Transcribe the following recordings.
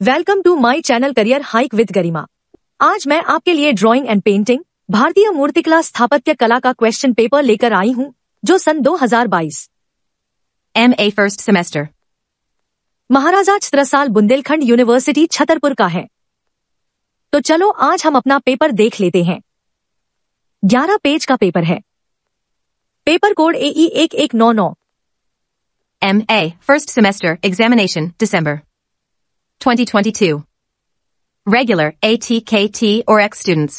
Welcome to my channel career hike with Garima. आज मैं आपके लिए ड्राइंग एंड पेंटिंग भारतीय मूर्तिकला स्थापत्य कला का क्वेश्चन पेपर लेकर आई हूं, जो सन 2022 MA First Semester. महाराजा छत्रसाल बुंदेलखंड यूनिवर्सिटी छतरपुर का है। तो चलो आज हम अपना पेपर देख लेते हैं। 11 पेज का पेपर है। Paper code AE 1199। MA First Semester Examination December 2022. Regular ATKT or X students.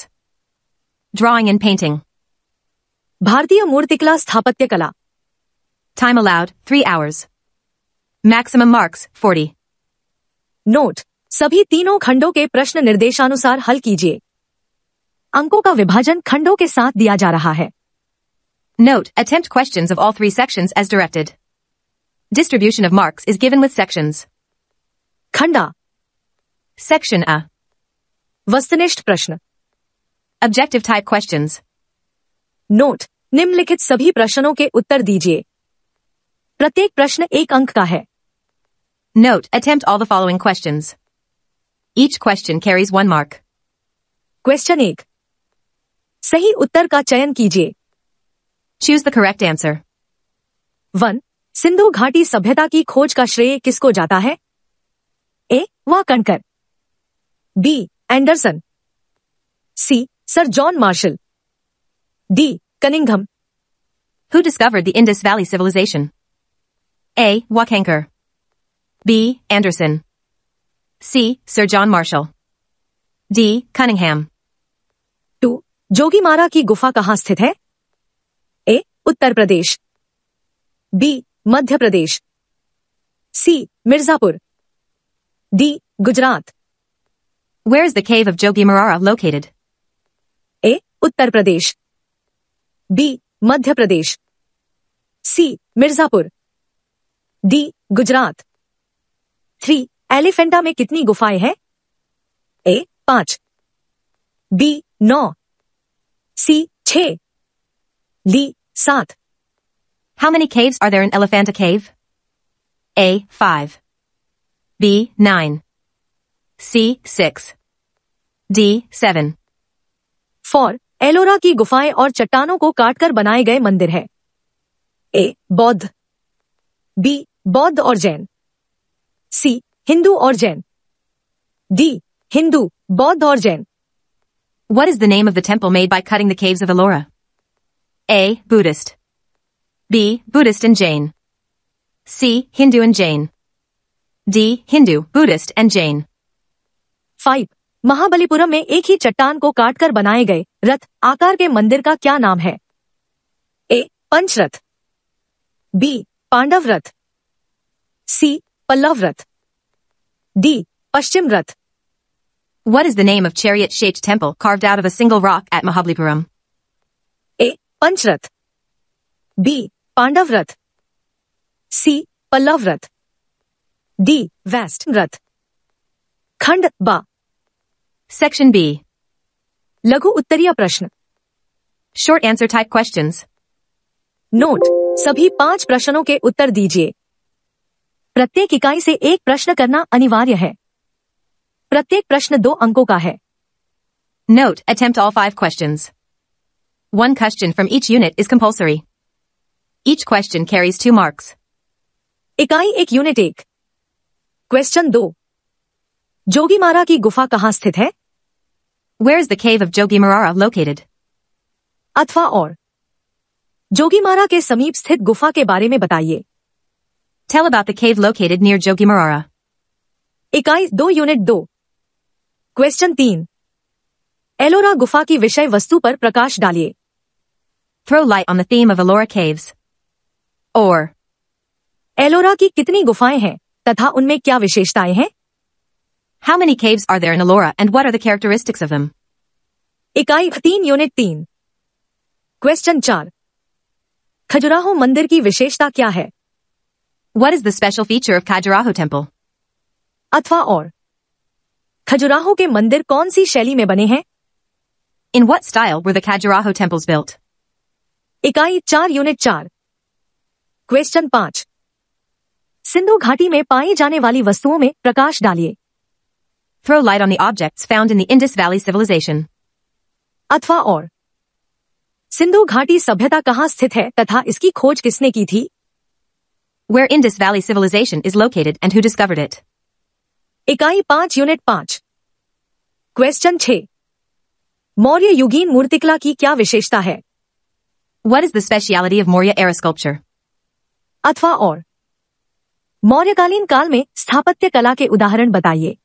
Drawing and painting. भारतीय मूर्तिकला स्थापत्य कला। Time allowed 3 hours. Maximum marks 40. Note: सभी तीनों खंडों के प्रश्न निर्देशानुसार हल कीजिए। अंकों का विभाजन खंडों के साथ दिया जा रहा है। Note: attempt questions of all 3 sections as directed. Distribution of marks is given with sections. Khanda. Section A. वस्तुनिष्ठ प्रश्न। Objective type questions. नोट: निम्नलिखित सभी प्रश्नों के उत्तर दीजिए। प्रत्येक प्रश्न 1 अंक का है। Note: attempt all the following questions. Each question carries 1 mark. Question 1। सही उत्तर का चयन कीजिए। Choose the correct answer. 1. Sindhu घाटी सभ्यता की खोज का श्रेय किसको जाता है? A. Wakankar. B. Anderson. C. Sir John Marshall. D. Cunningham. Who discovered the Indus Valley Civilization? A. Wakankar. B. Anderson. C. Sir John Marshall. D. Cunningham. 2. Jogimara की गुफा कहाँ स्थित है? A. Uttar Pradesh. B. Madhya Pradesh. C. Mirzapur. D. Gujarat. Where is the cave of Jogimara located? A. Uttar Pradesh. B. Madhya Pradesh. C. Mirzapur. D. Gujarat. 3. Elephanta में कितनी गुफाएं हैं? A. 5। B. 9। C. 6। D. 7। How many caves are there in Elephanta Cave? A. 5. B. 9. C. 6. D. 7. 4. Ellora की गुफाएं और चट्टानों को काटकर बनाए गए मंदिर है। ए. बौद्ध। बी. बौद्ध और जैन। सी. हिंदू और जैन। डी. हिंदू, बौद्ध और Jain. What is the name of the temple made by cutting the caves of Ellora? A. Buddhist. B. Buddhist and Jain. C. Hindu and Jain. D. Hindu, Buddhist and Jain. 5. Mahabalipuram में एक ही चट्टान को काटकर बनाए गए रथ आकार के मंदिर का क्या नाम है? ए. Pancharatha. B. Pandava Ratha. C. Pallav Rath. D. Paschim Rath. What is the name of chariot-shaped temple carved out of a single rock at Mahabalipuram? A. Pancharatha. B. Pandava Ratha. C. Pallav Rath. D. Waste रथ। खंड बा। Section B. लघु उत्तरीय प्रश्न। Short answer type questions. Note: सभी 5 प्रश्नों के उत्तर दीजिए। प्रत्येक इकाई से एक प्रश्न करना अनिवार्य है। प्रत्येक प्रश्न 2 अंकों का है। Note: attempt all 5 questions. 1 question from each unit is compulsory. Each question carries 2 marks. इकाई 1 यूनिट 1। क्वेश्चन 2। जोगीमारा की गुफा कहाँ स्थित है? Where is the cave of Jogimara located? अथवा और। जोगीमारा के समीप स्थित गुफा के बारे में बताइए। Tell about the cave located near Jogimara. इकाई 2 यूनिट 2। क्वेश्चन 3। एलोरा गुफा की विषय वस्तु पर प्रकाश डालिए। Throw light on the theme of Ellora caves. Or. Ellora की कितनी गुफाएं हैं तथा उनमें क्या विशेषताएं हैं? How many caves are there in Ellora and what are the characteristics of them? इकाई 3 यूनिट 3। क्वेश्चन 4। खजुराहो मंदिर की विशेषता क्या है? What is the special feature of Khajuraho temple? अथवा और। खजुराहो के मंदिर कौन सी शैली में बने हैं? In what style were the Khajuraho temples built? इकाई 4 यूनिट 4। क्वेश्चन 5। सिंधु घाटी में पाई जाने वाली वस्तुओं में प्रकाश डालिए। Throw light on the objects found in the Indus Valley civilization. अथवा और सिंधु घाटी सभ्यता कहाँ स्थित है तथा इसकी खोज किसने की थी? Where Indus Valley civilization is located and who discovered it. इकाई 5 यूनिट 5 क्वेश्चन 6 मौर्य युगीन मूर्तिकला की क्या विशेषता है? What is the speciality of Maurya era sculpture? अथवा और मौर्यकालीन काल में स्थापत्य कला के उदाहरण बताइए.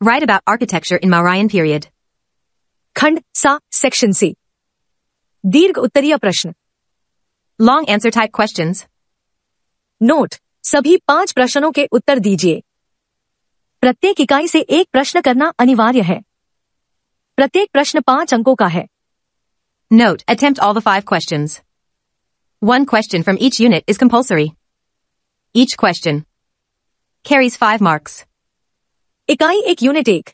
Write about architecture in Mauryan period. खंड सा सेक्शन सी दीर्घ उत्तरीय प्रश्न. Long answer type questions. Note सभी 5 प्रश्नों के उत्तर दीजिए. प्रत्येक इकाई से एक प्रश्न करना अनिवार्य है. प्रत्येक प्रश्न 5 अंकों का है. Note, attempt all the 5 questions. 1 question from each unit is compulsory. Each question carries 5 marks. इकाई 1 यूनिट 1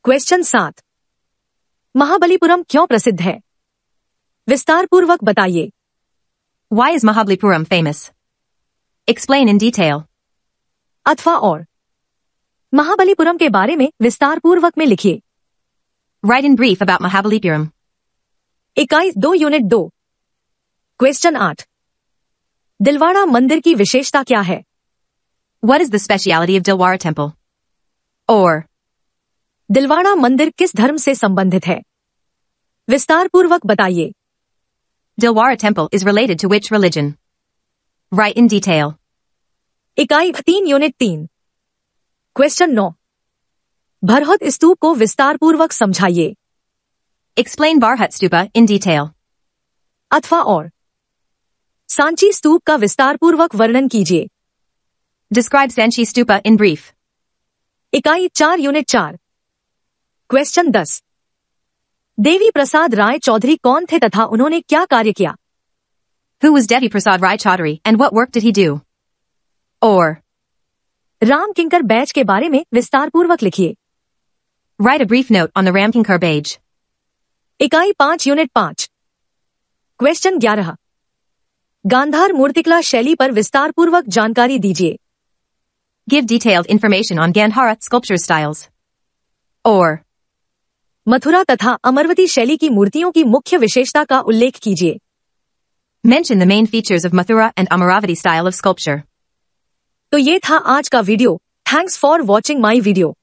क्वेश्चन 7 महाबलीपुरम क्यों प्रसिद्ध है? विस्तार पूर्वक बताइए. Why is Mahabalipuram famous? Explain in detail. अथवा और महाबलीपुरम के बारे में विस्तार पूर्वक में लिखिए. Write in brief about Mahabalipuram. इकाई 2 यूनिट 2 क्वेश्चन 8 दिलवाड़ा मंदिर की विशेषता क्या है? What is the speciality of Dilwara temple? Or Dilwara मंदिर किस धर्म से संबंधित है? विस्तार पूर्वक बताइए. Dilwara temple is related to which religion? Write in detail. इकाई 3 यूनिट 3 क्वेश्चन 9 भरहुत स्तूप को विस्तार पूर्वक समझाइए. Explain Bharhut stupa in detail. अथवा और सांची स्तूप का विस्तार पूर्वक वर्णन कीजिए. Describe Sanchi stupa in brief. इकाई 4 यूनिट 4 क्वेश्चन 10 देवी प्रसाद राय चौधरी कौन थे तथा उन्होंने क्या कार्य किया? Who was Devi Prasad Rai Chaudhary and what work did he do? Or Ram Kinkar batch के बारे में विस्तार पूर्वक लिखिए. write a brief note on the Ramkinkar Baj. इकाई 5 यूनिट 5 क्वेश्चन 11 गांधार मूर्तिकला शैली पर विस्तार पूर्वक जानकारी दीजिए. Give detailed information on Gandhara sculpture styles. Or Mathura तथा अमरवती शैली की मूर्तियों की मुख्य विशेषता का उल्लेख कीजिए. mention the main features of Mathura and Amaravati style of sculpture. तो ये था आज का video. Thanks for watching my video.